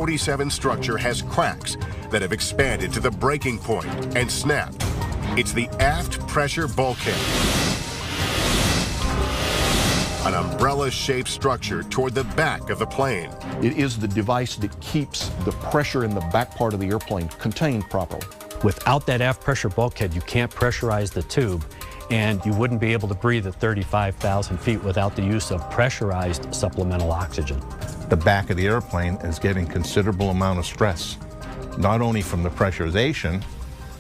47 structure has cracks that have expanded to the breaking point and snapped. It's the aft pressure bulkhead, an umbrella-shaped structure toward the back of the plane. It is the device that keeps the pressure in the back part of the airplane contained properly. Without that aft pressure bulkhead, you can't pressurize the tube, and you wouldn't be able to breathe at 35,000 feet without the use of pressurized supplemental oxygen. The back of the airplane is getting considerable amount of stress, not only from the pressurization,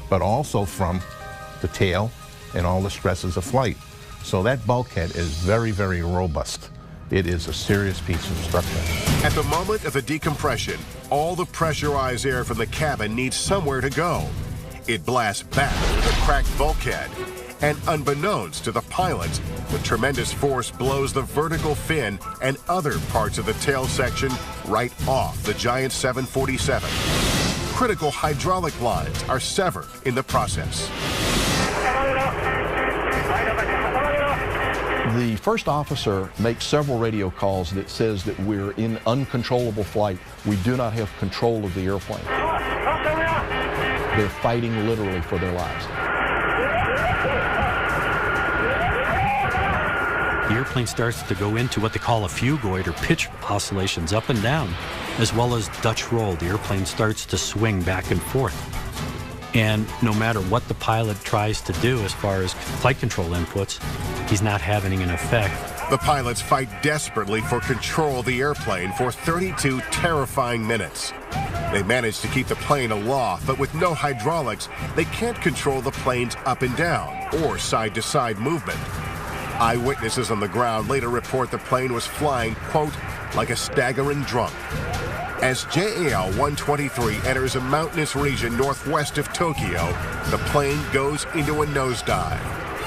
but also from the tail and all the stresses of flight. So that bulkhead is very, very robust. It is a serious piece of structure. At the moment of the decompression, all the pressurized air from the cabin needs somewhere to go. It blasts back to the cracked bulkhead, and unbeknownst to the pilots, the tremendous force blows the vertical fin and other parts of the tail section right off the giant 747. Critical hydraulic lines are severed in the process. The first officer makes several radio calls that says that we're in uncontrollable flight. We do not have control of the airplane. They're fighting literally for their lives. The airplane starts to go into what they call a phugoid, or pitch oscillations up and down, as well as Dutch roll. The airplane starts to swing back and forth. And no matter what the pilot tries to do as far as flight control inputs, he's not having an effect. The pilots fight desperately for control of the airplane for 32 terrifying minutes. They manage to keep the plane aloft, but with no hydraulics, they can't control the plane's up and down or side-to-side movement. Eyewitnesses on the ground later report the plane was flying, quote, like a staggering drunk. As JAL-123 enters a mountainous region northwest of Tokyo, the plane goes into a nosedive,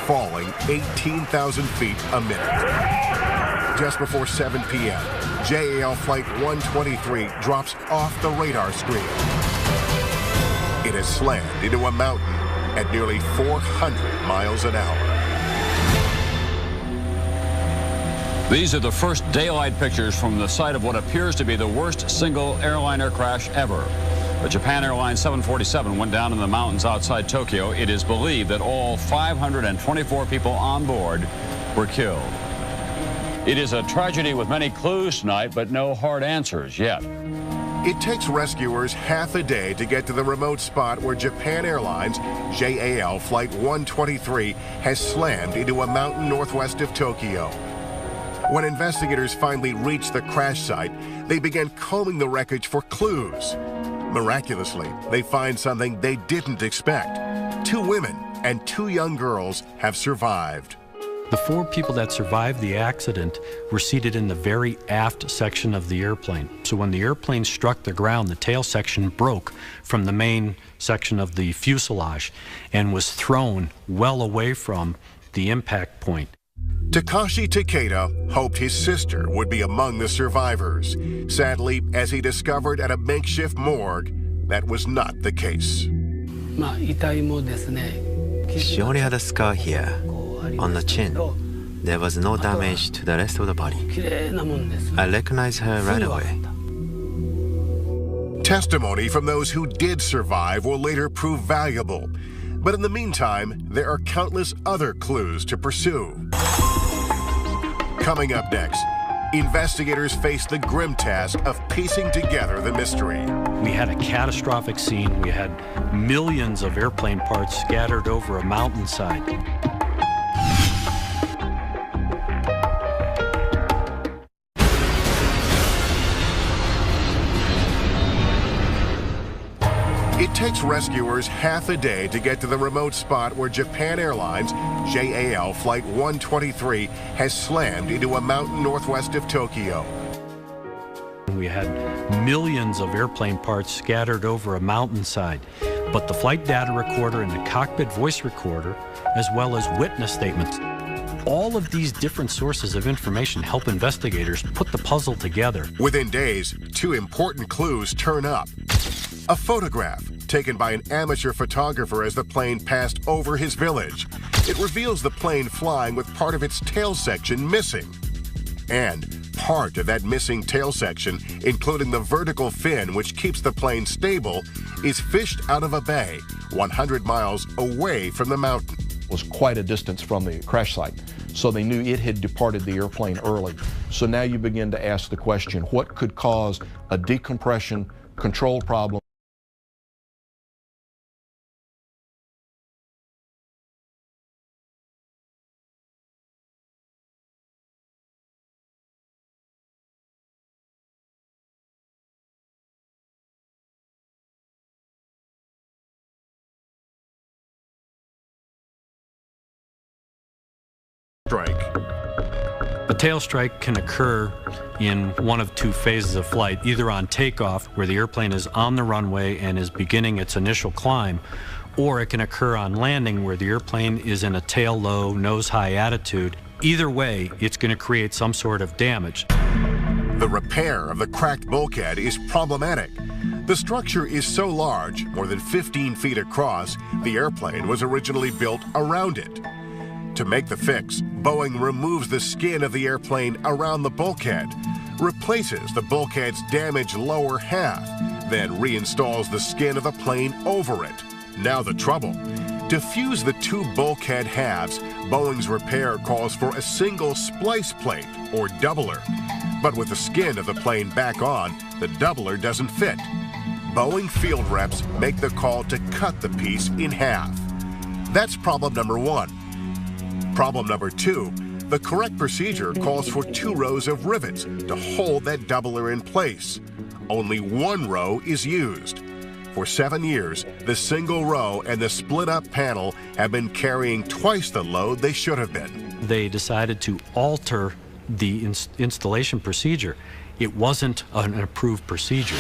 falling 18,000 feet a minute. Just before 7 p.m., JAL Flight 123 drops off the radar screen. It has slammed into a mountain at nearly 400 miles an hour. These are the first daylight pictures from the site of what appears to be the worst single airliner crash ever. The Japan Airlines 747 went down in the mountains outside Tokyo. It is believed that all 524 people on board were killed. It is a tragedy with many clues tonight, but no hard answers yet. It takes rescuers half a day to get to the remote spot where Japan Airlines JAL Flight 123 has slammed into a mountain northwest of Tokyo. When investigators finally reached the crash site, they began combing the wreckage for clues. Miraculously, they find something they didn't expect. 2 women and 2 young girls have survived. The 4 people that survived the accident were seated in the very aft section of the airplane. So when the airplane struck the ground, the tail section broke from the main section of the fuselage and was thrown well away from the impact point. Takashi Takeda hoped his sister would be among the survivors. Sadly, as he discovered at a makeshift morgue, that was not the case. She only had a scar here on the chin. There was no damage to the rest of the body. I recognized her right away. Testimony from those who did survive will later prove valuable. But in the meantime, there are countless other clues to pursue. Coming up next, investigators face the grim task of piecing together the mystery. We had a catastrophic scene. We had millions of airplane parts scattered over a mountainside. It takes rescuers half a day to get to the remote spot where Japan Airlines JAL Flight 123 has slammed into a mountain northwest of Tokyo. We had millions of airplane parts scattered over a mountainside, but the flight data recorder and the cockpit voice recorder, as well as witness statements, all of these different sources of information help investigators put the puzzle together. Within days, 2 important clues turn up. A photograph taken by an amateur photographer as the plane passed over his village. It reveals the plane flying with part of its tail section missing. And part of that missing tail section, including the vertical fin which keeps the plane stable, is fished out of a bay 100 miles away from the mountain. It was quite a distance from the crash site, so they knew it had departed the airplane early. So now you begin to ask the question, what could cause a decompression control problem? A tail strike can occur in one of two phases of flight, either on takeoff, where the airplane is on the runway and is beginning its initial climb, or it can occur on landing, where the airplane is in a tail low, nose high attitude. Either way, it's going to create some sort of damage. The repair of the cracked bulkhead is problematic. The structure is so large, more than 15 feet across, the airplane was originally built around it. To make the fix, Boeing removes the skin of the airplane around the bulkhead, replaces the bulkhead's damaged lower half, then reinstalls the skin of the plane over it. Now the trouble. To fuse the two bulkhead halves, Boeing's repair calls for a single splice plate, or doubler. But with the skin of the plane back on, the doubler doesn't fit. Boeing field reps make the call to cut the piece in half. That's problem number one. Problem number two, the correct procedure calls for 2 rows of rivets to hold that doubler in place. Only 1 row is used. For 7 years, the single row and the split-up panel have been carrying twice the load they should have been. They decided to alter the installation procedure. It wasn't an approved procedure.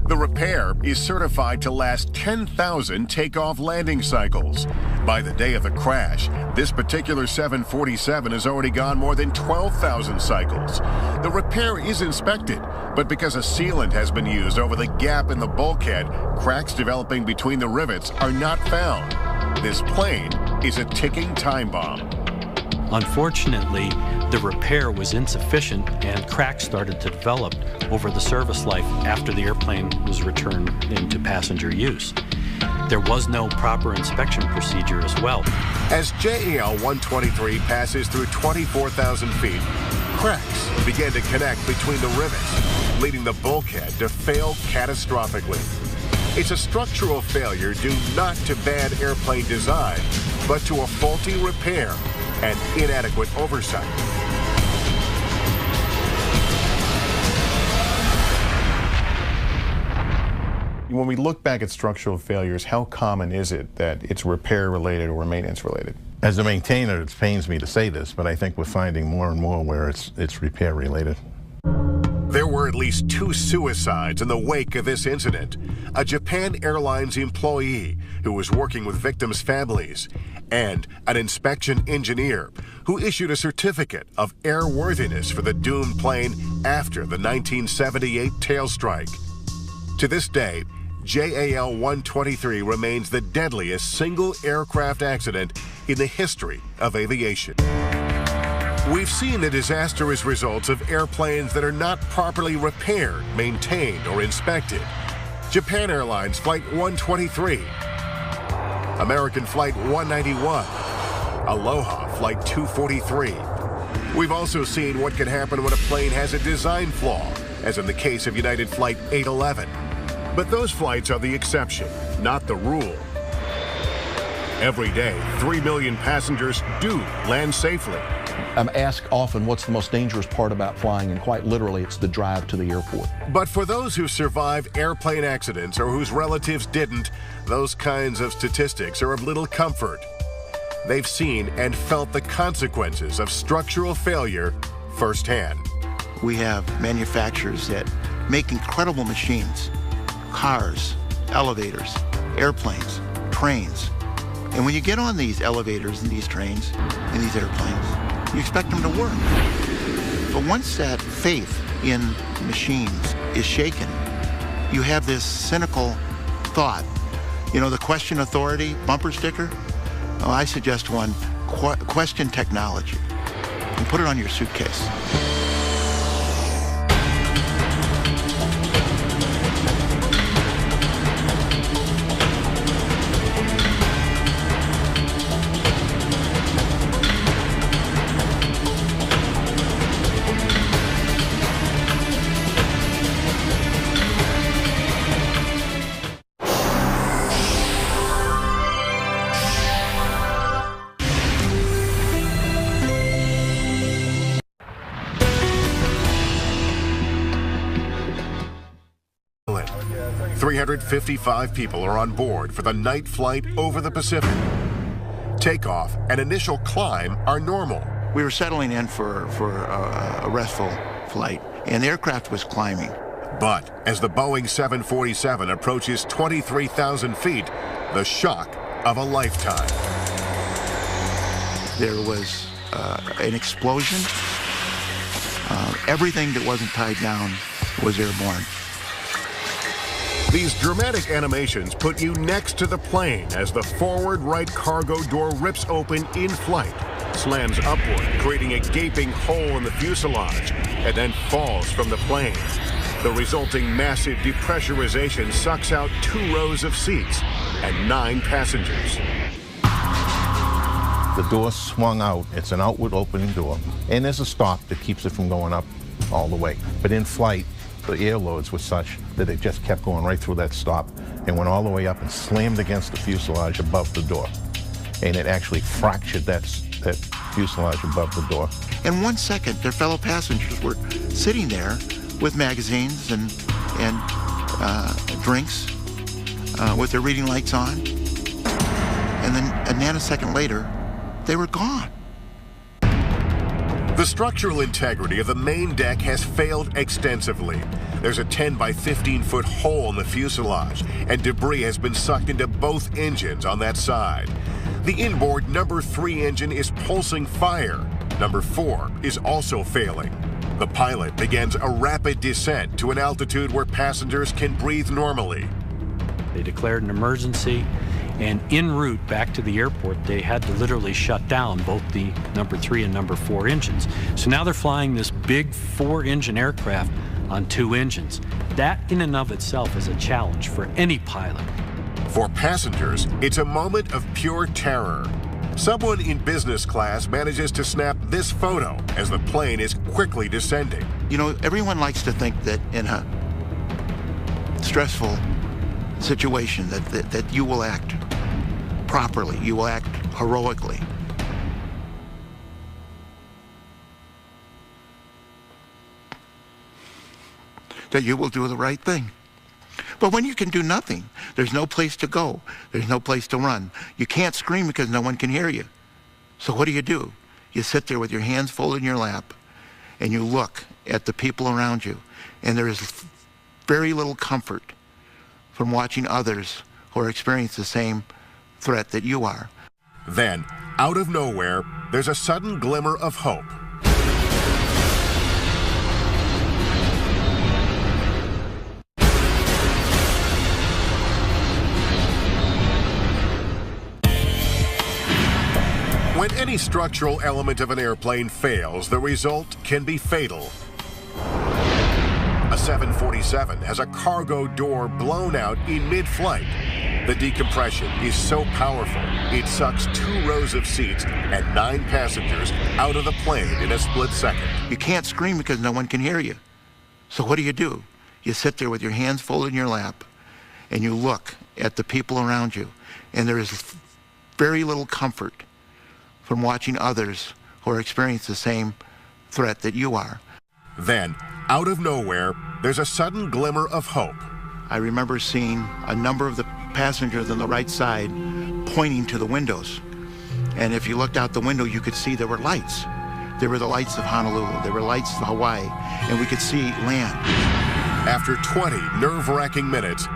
The repair is certified to last 10,000 takeoff landing cycles. By the day of the crash, this particular 747 has already gone more than 12,000 cycles. The repair is inspected, but because a sealant has been used over the gap in the bulkhead, cracks developing between the rivets are not found. This plane is a ticking time bomb. Unfortunately, the repair was insufficient and cracks started to develop over the service life after the airplane was returned into passenger use. There was no proper inspection procedure as well. As JAL-123 passes through 24,000 feet, cracks begin to connect between the rivets, leading the bulkhead to fail catastrophically. It's a structural failure due not to bad airplane design, but to a faulty repair and inadequate oversight. When we look back at structural failures, how common is it that it's repair-related or maintenance-related? As a maintainer, it pains me to say this, but I think we're finding more and more where it's repair-related. There were at least 2 suicides in the wake of this incident. A Japan Airlines employee who was working with victims' families, and an inspection engineer who issued a certificate of airworthiness for the doomed plane after the 1978 tail strike. To this day, JAL-123 remains the deadliest single aircraft accident in the history of aviation. We've seen the disastrous results of airplanes that are not properly repaired, maintained, or inspected. Japan Airlines Flight 123, American Flight 191, Aloha Flight 243. We've also seen what can happen when a plane has a design flaw, as in the case of United Flight 811. But those flights are the exception, not the rule. Every day, 3 million passengers do land safely. I'm asked often what's the most dangerous part about flying, and quite literally it's the drive to the airport. But for those who survive airplane accidents or whose relatives didn't, those kinds of statistics are of little comfort. They've seen and felt the consequences of structural failure firsthand. We have manufacturers that make incredible machines, cars, elevators, airplanes, trains. And when you get on these elevators and these trains and these airplanes, you expect them to work. But once that faith in machines is shaken, you have this cynical thought. You know, the question authority bumper sticker? Oh, I suggest one, question technology, and put it on your suitcase. 355 people are on board for the night flight over the Pacific. Takeoff and initial climb are normal. We were settling in for a restful flight, and the aircraft was climbing. But as the Boeing 747 approaches 23,000 feet, the shock of a lifetime. There was an explosion. Everything that wasn't tied down was airborne. These dramatic animations put you next to the plane as the forward right cargo door rips open in flight, slams upward, creating a gaping hole in the fuselage, and then falls from the plane. The resulting massive depressurization sucks out 2 rows of seats and 9 passengers. The door swung out. It's an outward opening door. And there's a stop that keeps it from going up all the way. But in flight, the air loads were such that it just kept going right through that stop and went all the way up and slammed against the fuselage above the door. And it actually fractured that fuselage above the door. In 1 second, their fellow passengers were sitting there with magazines and drinks with their reading lights on. And then a nanosecond later, they were gone. The structural integrity of the main deck has failed extensively. There's a 10 by 15 foot hole in the fuselage, and debris has been sucked into both engines on that side. The inboard number 3 engine is pulsing fire. Number 4 is also failing. The pilot begins a rapid descent to an altitude where passengers can breathe normally. They declared an emergency, and en route back to the airport, they had to literally shut down both the number 3 and number 4 engines. So now they're flying this big 4-engine aircraft on 2 engines. That in and of itself is a challenge for any pilot. For passengers, it's a moment of pure terror. Someone in business class manages to snap this photo as the plane is quickly descending. You know, everyone likes to think that in a stressful situation that you will act properly, you will act heroically. That you will do the right thing. But when you can do nothing, there's no place to go, there's no place to run. You can't scream because no one can hear you. So what do? You sit there with your hands folded in your lap and you look at the people around you, and there is very little comfort from watching others who are experiencing the same threat that you are. Then, out of nowhere, there's a sudden glimmer of hope. When any structural element of an airplane fails, the result can be fatal. A 747 has a cargo door blown out in mid-flight. The decompression is so powerful, it sucks 2 rows of seats and 9 passengers out of the plane in a split second. You can't scream because no one can hear you. So what do? You sit there with your hands folded in your lap and you look at the people around you, and there is very little comfort from watching others who are experiencing the same threat that you are. Then, out of nowhere, there's a sudden glimmer of hope. I remember seeing a number of the passengers on the right side pointing to the windows. And if you looked out the window, you could see there were lights. There were the lights of Honolulu, there were lights of Hawaii, and we could see land. After 20 nerve-wracking minutes,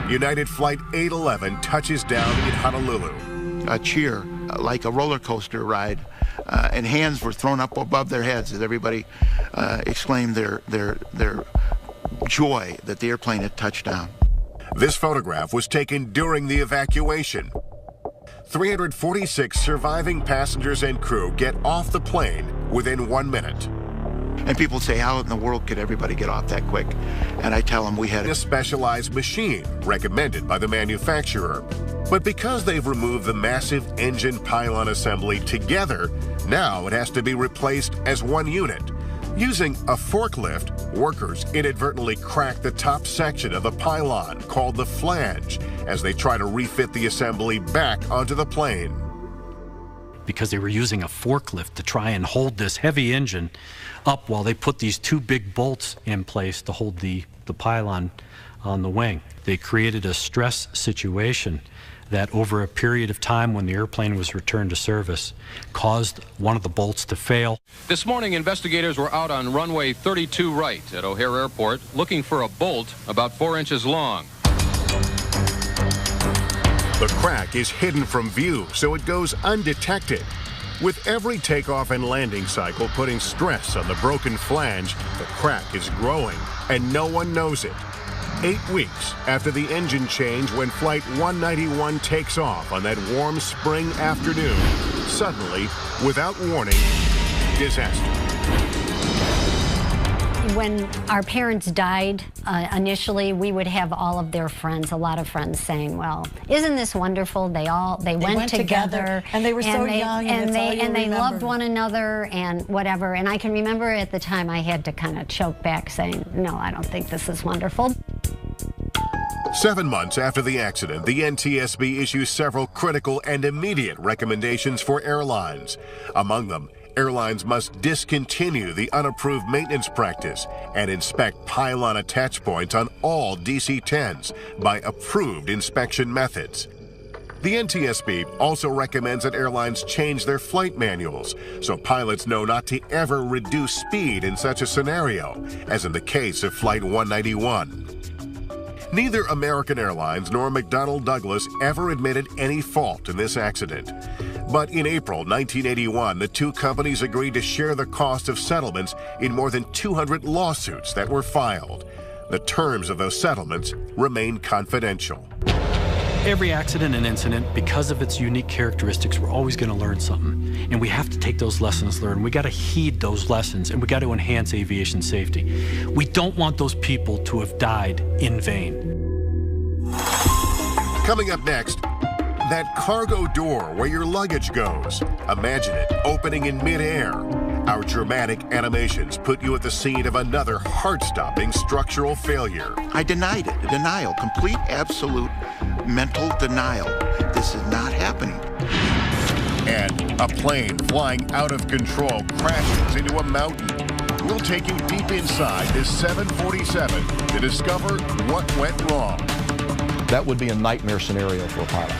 United Flight 811 touches down in Honolulu. A cheer, like a roller coaster ride, and hands were thrown up above their heads as everybody exclaimed their joy that the airplane had touched down. This photograph was taken during the evacuation. 346 surviving passengers and crew get off the plane within 1 minute. And people say, how in the world could everybody get off that quick? And I tell them we had a specialized machine recommended by the manufacturer. But because they've removed the massive engine pylon assembly together, now it has to be replaced as one unit. Using a forklift, workers inadvertently crack the top section of the pylon, called the flange, as they try to refit the assembly back onto the plane. because they were using a forklift to try and hold this heavy engine up while they put these two big bolts in place to hold the pylon on the wing. They created a stress situation that over a period of time when the airplane was returned to service caused one of the bolts to fail. This morning, investigators were out on runway 32 right at O'Hare Airport looking for a bolt about 4 inches long. The crack is hidden from view, so it goes undetected. With every takeoff and landing cycle putting stress on the broken flange, the crack is growing, and no one knows it. 8 weeks after the engine change when Flight 191 takes off on that warm spring afternoon, suddenly, without warning, disaster. When our parents died, initially, we would have all of their friends, a lot of friends saying, well, isn't this wonderful? They went together. And they were so young. And they loved one another and whatever. And I can remember at the time I had to kind of choke back saying, no, I don't think this is wonderful. 7 months after the accident, the NTSB issues several critical and immediate recommendations for airlines. Among them, airlines must discontinue the unapproved maintenance practice and inspect pylon attach points on all DC-10s by approved inspection methods. The NTSB also recommends that airlines change their flight manuals so pilots know not to ever reduce speed in such a scenario, as in the case of Flight 191. Neither American Airlines nor McDonnell Douglas ever admitted any fault in this accident. But in April 1981, the two companies agreed to share the cost of settlements in more than 200 lawsuits that were filed. The terms of those settlements remain confidential. Every accident and incident, because of its unique characteristics, we're always going to learn something. And we have to take those lessons learned. We got to heed those lessons, and we got to enhance aviation safety. We don't want those people to have died in vain. Coming up next, that cargo door where your luggage goes. Imagine it opening in midair. Our dramatic animations put you at the scene of another heart-stopping structural failure. I denied it. Denial. Complete, absolute mental denial. This is not happening. And a plane flying out of control crashes into a mountain. We'll take you deep inside this 747 to discover what went wrong. That would be a nightmare scenario for a pilot.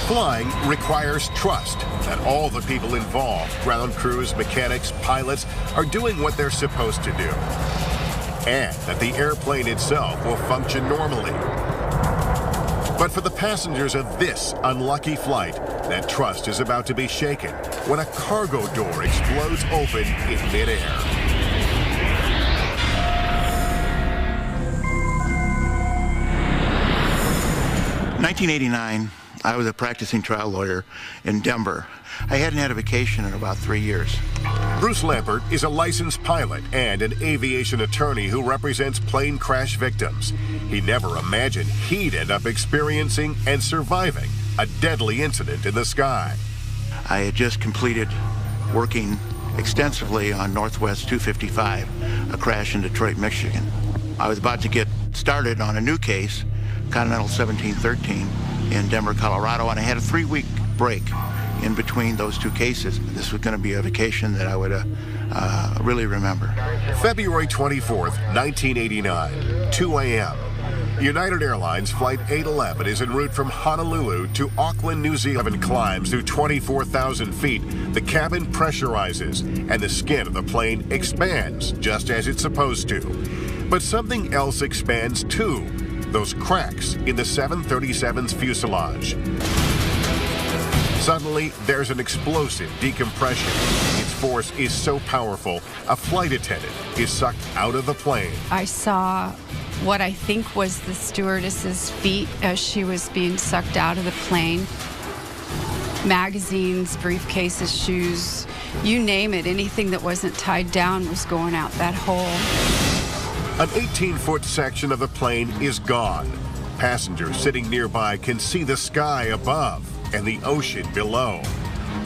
Flying requires trust that all the people involved, ground crews, mechanics, pilots, are doing what they're supposed to do. And that the airplane itself will function normally. But for the passengers of this unlucky flight, that trust is about to be shaken when a cargo door explodes open in midair. In 1989, I was a practicing trial lawyer in Denver. I hadn't had a vacation in about 3 years. Bruce Lampert is a licensed pilot and an aviation attorney who represents plane crash victims. He never imagined he'd end up experiencing and surviving a deadly incident in the sky. I had just completed working extensively on Northwest 255, a crash in Detroit, Michigan. I was about to get started on a new case, Continental 1713, in Denver, Colorado, and I had a 3-week break in between those two cases. This was going to be a vacation that I would really remember. February 24th, 1989, 2 a.m. United Airlines Flight 811 is en route from Honolulu to Auckland, New Zealand. Climbs through 24,000 feet. The cabin pressurizes, and the skin of the plane expands, just as it's supposed to. But something else expands too. Those cracks in the 737's fuselage. Suddenly, there's an explosive decompression. Its force is so powerful, a flight attendant is sucked out of the plane. I saw what I think was the stewardess's feet as she was being sucked out of the plane. Magazines, briefcases, shoes, you name it, anything that wasn't tied down was going out that hole. An 18-foot section of the plane is gone. Passengers sitting nearby can see the sky above and the ocean below.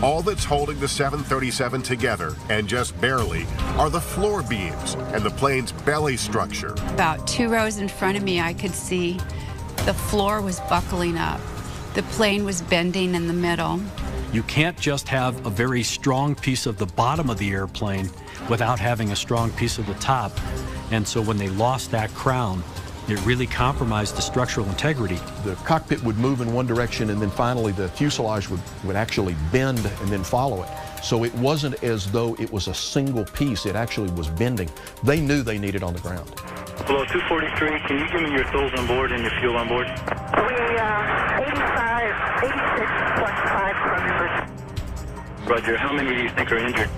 All that's holding the 737 together, and just barely, are the floor beams and the plane's belly structure. About 2 rows in front of me, I could see the floor was buckling up. The plane was bending in the middle. You can't just have a very strong piece of the bottom of the airplane without having a strong piece of the top. And so when they lost that crown, it really compromised the structural integrity. The cockpit would move in one direction, and then finally the fuselage would actually bend and then follow it. So it wasn't as though it was a single piece, it actually was bending. They knew they needed on the ground. Below 243, can you give me your tolls on board and your fuel on board? We, 85, 86 plus 5 crew members. Roger, how many do you think are injured?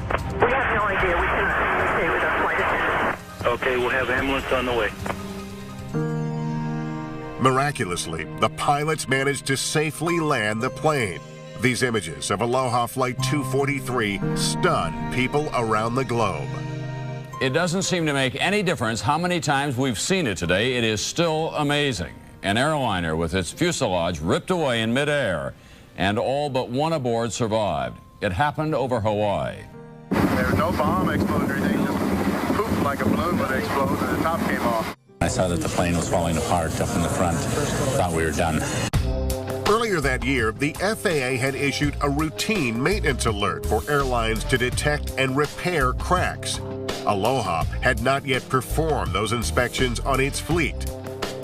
We have no idea. We can communicate with our flight attendant. Okay, we'll have ambulance on the way. Miraculously, the pilots managed to safely land the plane. These images of Aloha Flight 243 stun people around the globe. It doesn't seem to make any difference how many times we've seen it today. It is still amazing. An airliner with its fuselage ripped away in midair, and all but one aboard survived. It happened over Hawaii. There was no bomb explosion or anything, just pooped like a balloon would explode and the top came off. I saw that the plane was falling apart up in the front. Thought we were done. Earlier that year, the FAA had issued a routine maintenance alert for airlines to detect and repair cracks. Aloha had not yet performed those inspections on its fleet.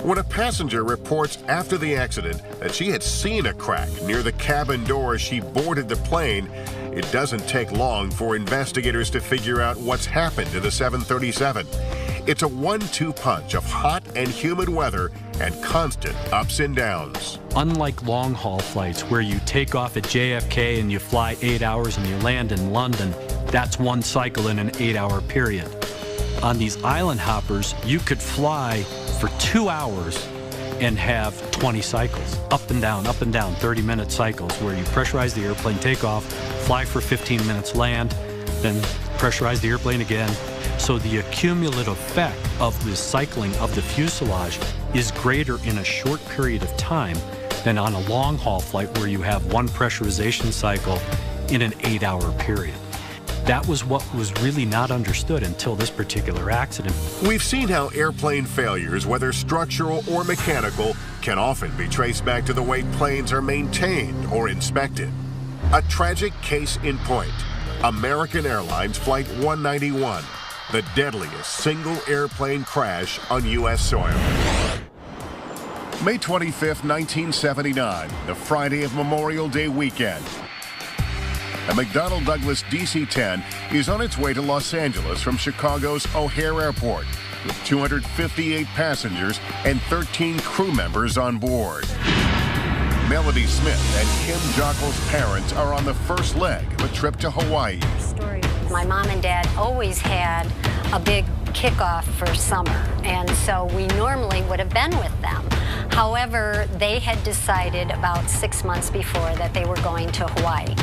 When a passenger reports after the accident that she had seen a crack near the cabin door as she boarded the plane, it doesn't take long for investigators to figure out what's happened to the 737. It's a 1-2 punch of hot and humid weather and constant ups and downs. Unlike long-haul flights where you take off at JFK and you fly 8 hours and you land in London, that's one cycle in an 8-hour period. On these island hoppers, you could fly for 2 hours and have 20 cycles, up and down, 30-minute cycles where you pressurize the airplane, take off, fly for 15 minutes, land, then pressurize the airplane again. So the accumulative effect of the cycling of the fuselage is greater in a short period of time than on a long-haul flight where you have one pressurization cycle in an 8-hour period. That was what was really not understood until this particular accident. We've seen how airplane failures, whether structural or mechanical, can often be traced back to the way planes are maintained or inspected. A tragic case in point, American Airlines Flight 191, the deadliest single airplane crash on U.S. soil. May 25th, 1979, the Friday of Memorial Day weekend. A McDonnell Douglas DC-10 is on its way to Los Angeles from Chicago's O'Hare Airport with 258 passengers and 13 crew members on board. Melody Smith and Kim Jockel's parents are on the first leg of a trip to Hawaii. My mom and dad always had a big kickoff for summer, and so we normally would have been with them. However, they had decided about 6 months before that they were going to Hawaii.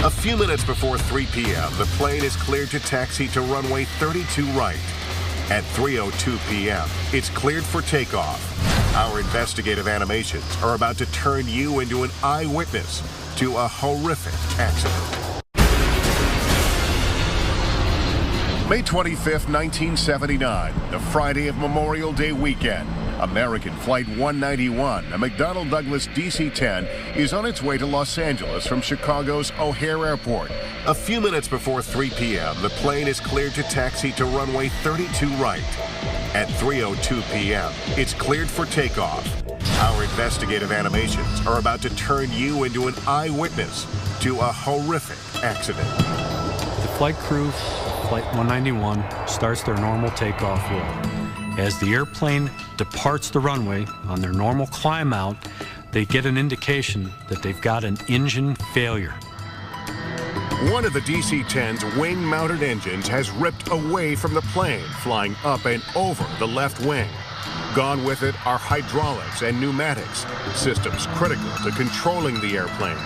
A few minutes before 3 p.m., the plane is cleared to taxi to runway 32 right. At 3:02 p.m., it's cleared for takeoff. Our investigative animations are about to turn you into an eyewitness to a horrific accident. May 25th, 1979, the Friday of Memorial Day weekend. American Flight 191, a McDonnell Douglas DC-10, is on its way to Los Angeles from Chicago's O'Hare Airport. A few minutes before 3 p.m., the plane is cleared to taxi to runway 32 right. At 3:02 p.m., it's cleared for takeoff. Our investigative animations are about to turn you into an eyewitness to a horrific accident. The flight crew, Flight 191, starts their normal takeoff roll. As the airplane departs the runway on their normal climb out, they get an indication that they've got an engine failure. One of the DC-10's wing-mounted engines has ripped away from the plane, flying up and over the left wing. Gone with it are hydraulics and pneumatics, systems critical to controlling the airplane.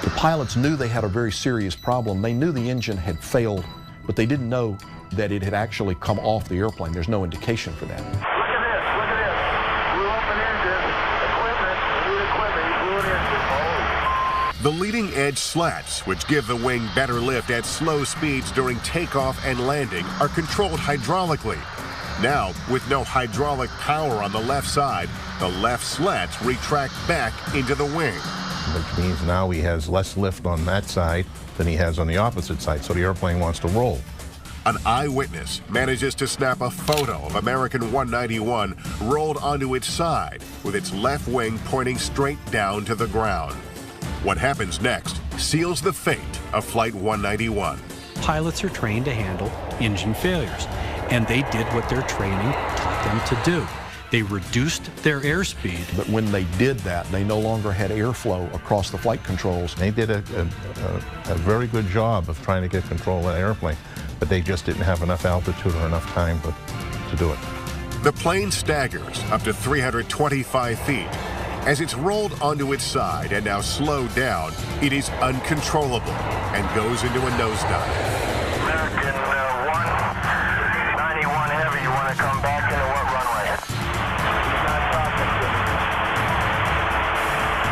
The pilots knew they had a very serious problem. They knew the engine had failed, but they didn't know that it had actually come off the airplane. There's no indication for that. Look at this, look at this. Blew up an engine, equipment, we need equipment, he blew an engine. The leading edge slats, which give the wing better lift at slow speeds during takeoff and landing, are controlled hydraulically. Now, with no hydraulic power on the left side, the left slats retract back into the wing. Which means now he has less lift on that side than he has on the opposite side, so the airplane wants to roll. An eyewitness manages to snap a photo of American 191 rolled onto its side, with its left wing pointing straight down to the ground. What happens next seals the fate of Flight 191. Pilots are trained to handle engine failures, and they did what their training taught them to do. They reduced their airspeed. But when they did that, they no longer had airflow across the flight controls. They did a very good job of trying to get control of that airplane, but they just didn't have enough altitude or enough time to do it. The plane staggers up to 325 feet. As it's rolled onto its side and now slowed down, it is uncontrollable and goes into a nosedive. American 191 Heavy, you want to come back into what runway? He's not talking to me.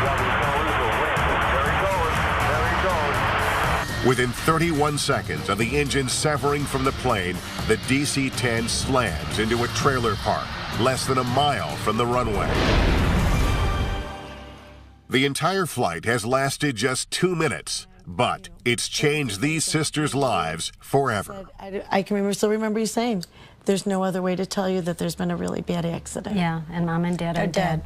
Yeah, he's going to lose a wing. There he goes. There he goes. Within 31 seconds of the engine severing from the plane, the DC-10 slams into a trailer park less than a mile from the runway. The entire flight has lasted just 2 minutes, but it's changed these sisters' lives forever. I can still remember you saying, there's no other way to tell you that there's been a really bad accident. Yeah, and Mom and Dad are dead.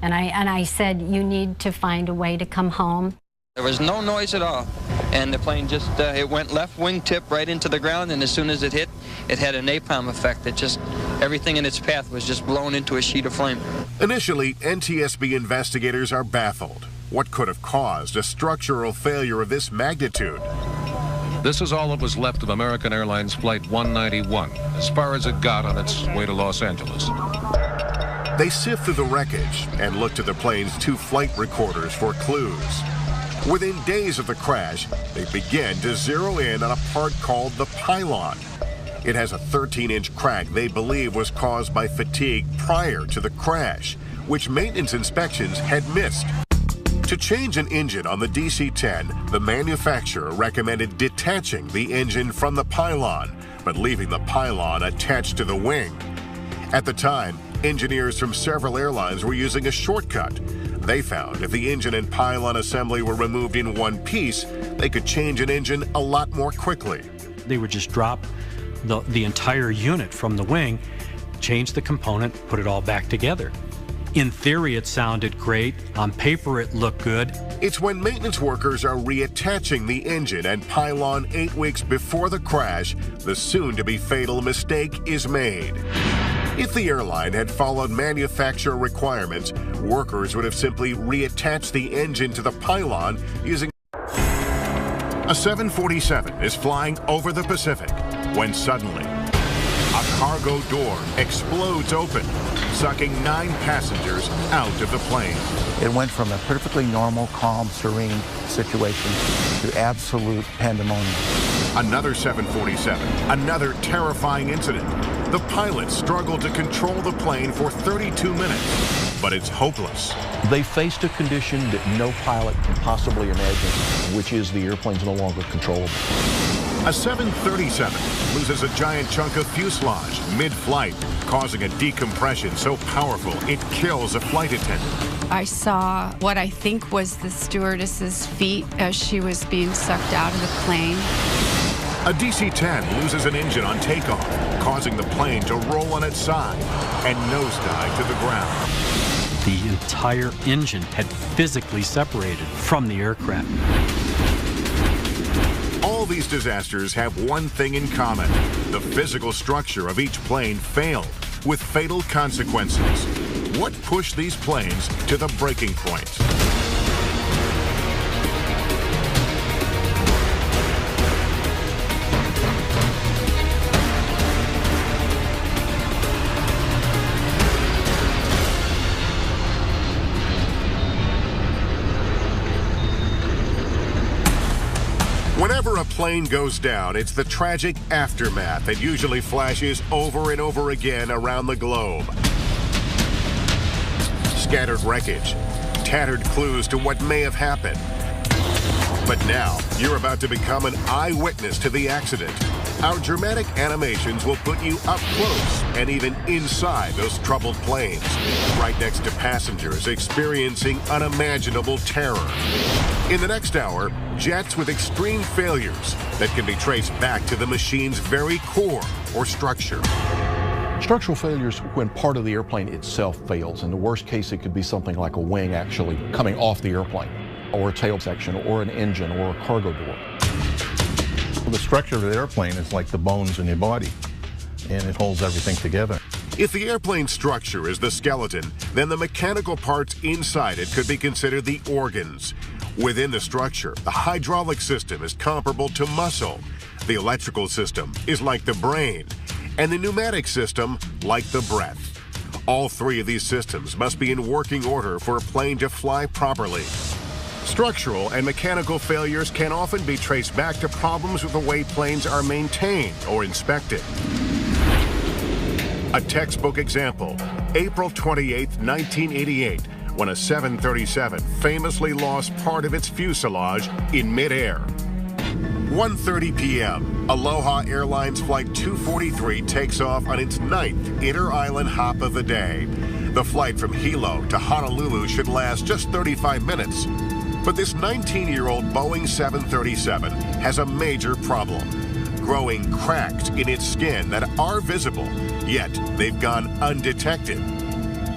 And I said, you need to find a way to come home. There was no noise at all, and the plane just, it went left wingtip right into the ground, and as soon as it hit, it had a napalm effect. It just, everything in its path was just blown into a sheet of flame. Initially, NTSB investigators are baffled. What could have caused a structural failure of this magnitude? This is all that was left of American Airlines Flight 191, as far as it got on its way to Los Angeles. They sift through the wreckage and look to the plane's 2 flight recorders for clues. Within days of the crash, they begin to zero in on a part called the pylon. It has a 13-inch crack they believe was caused by fatigue prior to the crash, which maintenance inspections had missed. To change an engine on the DC-10, the manufacturer recommended detaching the engine from the pylon, but leaving the pylon attached to the wing. At the time, engineers from several airlines were using a shortcut. They found if the engine and pylon assembly were removed in one piece, they could change an engine a lot more quickly. They would just drop the entire unit from the wing, change the component, put it all back together. In theory, it sounded great. On paper, it looked good. It's when maintenance workers are reattaching the engine and pylon 8 weeks before the crash, the soon-to-be fatal mistake is made. If the airline had followed manufacturer requirements, workers would have simply reattached the engine to the pylon using... A 747 is flying over the Pacific when suddenly a cargo door explodes open, sucking 9 passengers out of the plane. It went from a perfectly normal, calm, serene situation to absolute pandemonium. Another 747, another terrifying incident. The pilots struggled to control the plane for 32 minutes, but it's hopeless. They faced a condition that no pilot can possibly imagine, which is the airplane's no longer controllable. A 737 loses a giant chunk of fuselage mid-flight, causing a decompression so powerful it kills a flight attendant. I saw what I think was the stewardess's feet as she was being sucked out of the plane. A DC-10 loses an engine on takeoff, causing the plane to roll on its side and nosedive to the ground. The entire engine had physically separated from the aircraft. All these disasters have one thing in common. The physical structure of each plane failed, with fatal consequences. What pushed these planes to the breaking point? Whenever a plane goes down, it's the tragic aftermath that usually flashes over and over again around the globe. Scattered wreckage, tattered clues to what may have happened, But now, you're about to become an eyewitness to the accident. Our dramatic animations will put you up close and even inside those troubled planes, right next to passengers experiencing unimaginable terror. In the next hour, jets with extreme failures that can be traced back to the machine's very core or structure. Structural failures when part of the airplane itself fails. In the worst case, it could be something like a wing actually coming off the airplane, or a tail section, or an engine, or a cargo door. The structure of the airplane is like the bones in your body, and it holds everything together. If the airplane structure is the skeleton, then the mechanical parts inside it could be considered the organs. Within the structure, the hydraulic system is comparable to muscle. The electrical system is like the brain, and the pneumatic system like the breath. All three of these systems must be in working order for a plane to fly properly. Structural and mechanical failures can often be traced back to problems with the way planes are maintained or inspected. A textbook example, April 28, 1988, when a 737 famously lost part of its fuselage in midair. 1:30 p.m., Aloha Airlines Flight 243 takes off on its 9th inter-island hop of the day. The flight from Hilo to Honolulu should last just 35 minutes. But this 19-year-old Boeing 737 has a major problem. Growing cracks in its skin that are visible, yet they've gone undetected.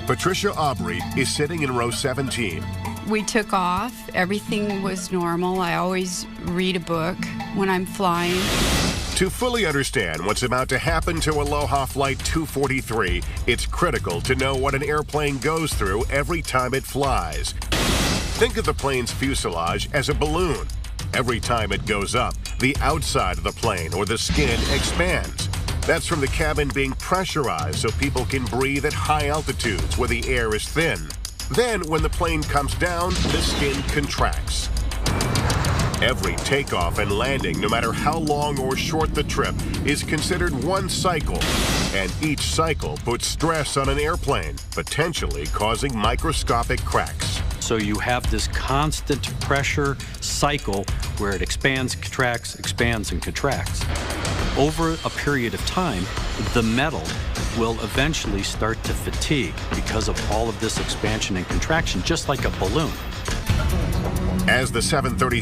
Patricia Aubrey is sitting in row 17. We took off. Everything was normal. I always read a book when I'm flying. To fully understand what's about to happen to Aloha Flight 243, it's critical to know what an airplane goes through every time it flies. Think of the plane's fuselage as a balloon. Every time it goes up, the outside of the plane or the skin expands. That's from the cabin being pressurized so people can breathe at high altitudes where the air is thin. Then, when the plane comes down, the skin contracts. Every takeoff and landing, no matter how long or short the trip, is considered one cycle. And each cycle puts stress on an airplane, potentially causing microscopic cracks. So you have this constant pressure cycle where it expands, contracts, expands, and contracts. Over a period of time, the metal will eventually start to fatigue because of all of this expansion and contraction, just like a balloon. As the 737